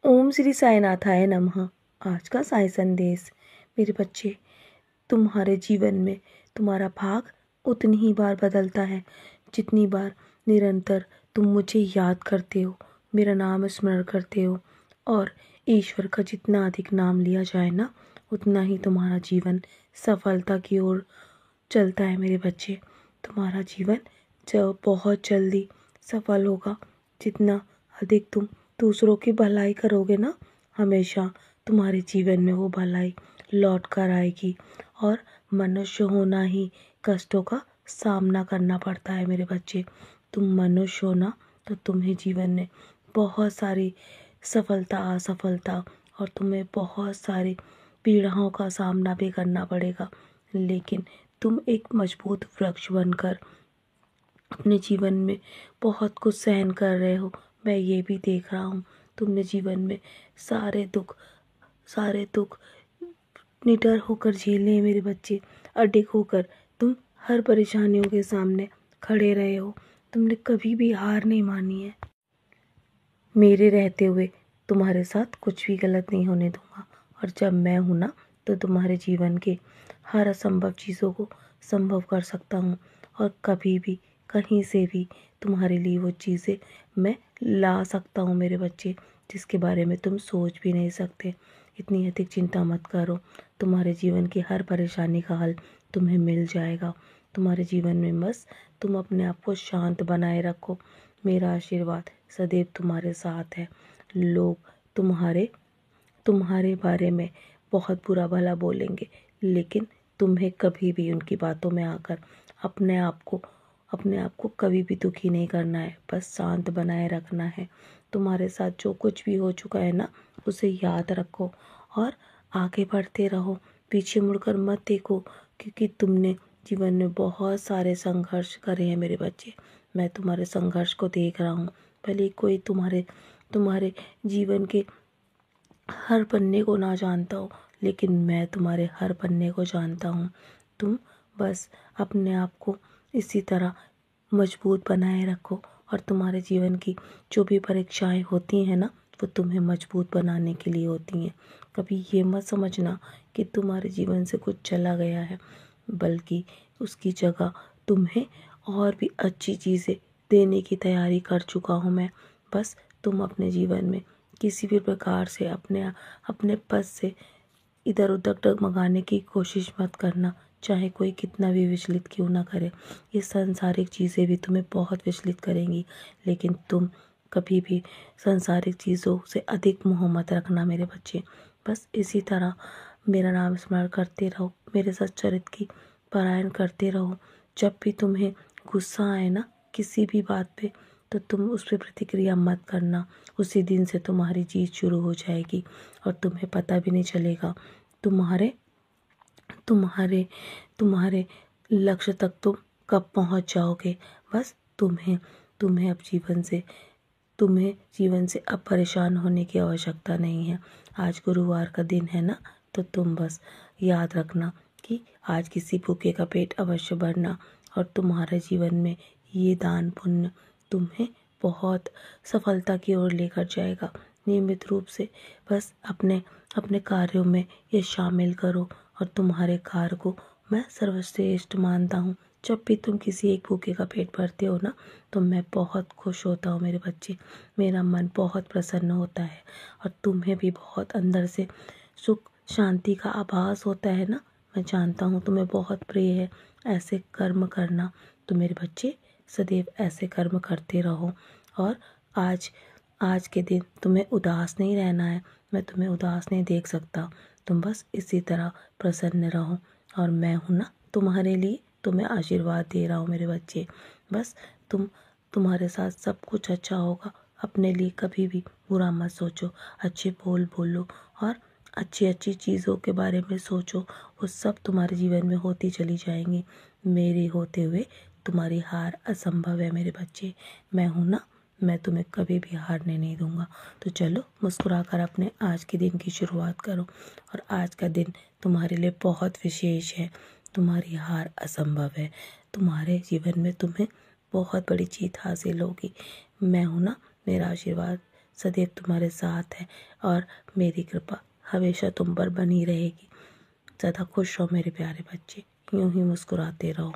ओम श्री साईनाथाय नमः। आज का साई संदेश। मेरे बच्चे, तुम्हारे जीवन में तुम्हारा भाग उतनी ही बार बदलता है जितनी बार निरंतर तुम मुझे याद करते हो, मेरा नाम स्मरण करते हो। और ईश्वर का जितना अधिक नाम लिया जाए ना, उतना ही तुम्हारा जीवन सफलता की ओर चलता है। मेरे बच्चे, तुम्हारा जीवन जब बहुत जल्दी सफल होगा। जितना अधिक तुम दूसरों की भलाई करोगे ना, हमेशा तुम्हारे जीवन में वो भलाई लौट कर आएगी। और मनुष्य होना ही कष्टों का सामना करना पड़ता है। मेरे बच्चे, तुम मनुष्य हो ना, तो तुम्हें जीवन में बहुत सारी सफलता असफलता और तुम्हें बहुत सारी पीड़ाओं का सामना भी करना पड़ेगा। लेकिन तुम एक मजबूत वृक्ष बनकर अपने जीवन में बहुत कुछ सहन कर रहे हो। मैं ये भी देख रहा हूँ, तुमने जीवन में सारे दुख निडर होकर झेले हैं। मेरे बच्चे, अडिग होकर तुम हर परेशानियों के सामने खड़े रहे हो। तुमने कभी भी हार नहीं मानी है। मेरे रहते हुए तुम्हारे साथ कुछ भी गलत नहीं होने दूंगा। और जब मैं हूँ ना, तो तुम्हारे जीवन के हर असंभव चीज़ों को संभव कर सकता हूँ। और कभी भी कहीं से भी तुम्हारे लिए वो चीज़ें मैं ला सकता हूँ। मेरे बच्चे, जिसके बारे में तुम सोच भी नहीं सकते। इतनी अधिक चिंता मत करो, तुम्हारे जीवन की हर परेशानी का हल तुम्हें मिल जाएगा। तुम्हारे जीवन में बस तुम अपने आप को शांत बनाए रखो। मेरा आशीर्वाद सदैव तुम्हारे साथ है। लोग तुम्हारे बारे में बहुत बुरा भला बोलेंगे, लेकिन तुम्हें कभी भी उनकी बातों में आकर अपने आप को कभी भी दुखी नहीं करना है। बस शांत बनाए रखना है। तुम्हारे साथ जो कुछ भी हो चुका है ना, उसे याद रखो और आगे बढ़ते रहो। पीछे मुड़कर मत देखो, क्योंकि तुमने जीवन में बहुत सारे संघर्ष करे हैं। मेरे बच्चे, मैं तुम्हारे संघर्ष को देख रहा हूँ। भले कोई तुम्हारे जीवन के हर पन्ने को ना जानता हो, लेकिन मैं तुम्हारे हर पन्ने को जानता हूँ। तुम बस अपने आप को इसी तरह मजबूत बनाए रखो। और तुम्हारे जीवन की जो भी परीक्षाएं होती हैं ना, वो तुम्हें मजबूत बनाने के लिए होती हैं। कभी ये मत समझना कि तुम्हारे जीवन से कुछ चला गया है, बल्कि उसकी जगह तुम्हें और भी अच्छी चीज़ें देने की तैयारी कर चुका हूँ मैं। बस तुम अपने जीवन में किसी भी प्रकार से अपने पद से इधर उधर डगमगाने की कोशिश मत करना, चाहे कोई कितना भी विचलित क्यों ना करे। ये सांसारिक चीज़ें भी तुम्हें बहुत विचलित करेंगी, लेकिन तुम कभी भी सांसारिक चीज़ों से अधिक मोह मत रखना। मेरे बच्चे, बस इसी तरह मेरा नाम स्मरण करते रहो, मेरे सच्चरित्र की पारायण करते रहो। जब भी तुम्हें गुस्सा आए ना किसी भी बात पे, तो तुम उस पर प्रतिक्रिया मत करना। उसी दिन से तुम्हारी जीत शुरू हो जाएगी और तुम्हें पता भी नहीं चलेगा। तुम्हारे लक्ष्य तक तुम कब पहुंच जाओगे। बस तुम्हें जीवन से अब परेशान होने की आवश्यकता नहीं है। आज गुरुवार का दिन है ना, तो तुम बस याद रखना कि आज किसी भूखे का पेट अवश्य भरना। और तुम्हारे जीवन में ये दान पुण्य तुम्हें बहुत सफलता की ओर लेकर जाएगा। नियमित रूप से बस अपने कार्यों में ये शामिल करो। और तुम्हारे कार्य को मैं सर्वश्रेष्ठ मानता हूँ। जब भी तुम किसी एक भूखे का पेट भरते हो ना, तो मैं बहुत खुश होता हूँ। मेरे बच्चे, मेरा मन बहुत प्रसन्न होता है और तुम्हें भी बहुत अंदर से सुख शांति का आभास होता है ना। मैं जानता हूँ तुम्हें बहुत प्रिय है ऐसे कर्म करना। तो मेरे बच्चे, सदैव ऐसे कर्म करते रहो। और आज के दिन तुम्हें उदास नहीं रहना है। मैं तुम्हें उदास नहीं देख सकता। तुम बस इसी तरह प्रसन्न रहो। और मैं हूँ ना तुम्हारे लिए, तुम्हें आशीर्वाद दे रहा हूँ। मेरे बच्चे, बस तुम्हारे साथ सब कुछ अच्छा होगा। अपने लिए कभी भी बुरा मत सोचो, अच्छे बोलो और अच्छी चीज़ों के बारे में सोचो। वो सब तुम्हारे जीवन में होती चली जाएंगी। मेरे होते हुए तुम्हारी हार असंभव है। मेरे बच्चे, मैं हूँ ना, मैं तुम्हें कभी भी हारने नहीं दूंगा। तो चलो, मुस्कुराकर अपने आज के दिन की शुरुआत करो। और आज का दिन तुम्हारे लिए बहुत विशेष है। तुम्हारी हार असंभव है। तुम्हारे जीवन में तुम्हें बहुत बड़ी जीत हासिल होगी। मैं हूँ ना, मेरा आशीर्वाद सदैव तुम्हारे साथ है और मेरी कृपा हमेशा तुम पर बनी रहेगी। सदा खुश रहो मेरे प्यारे बच्चे, यूं ही मुस्कुराते रहो।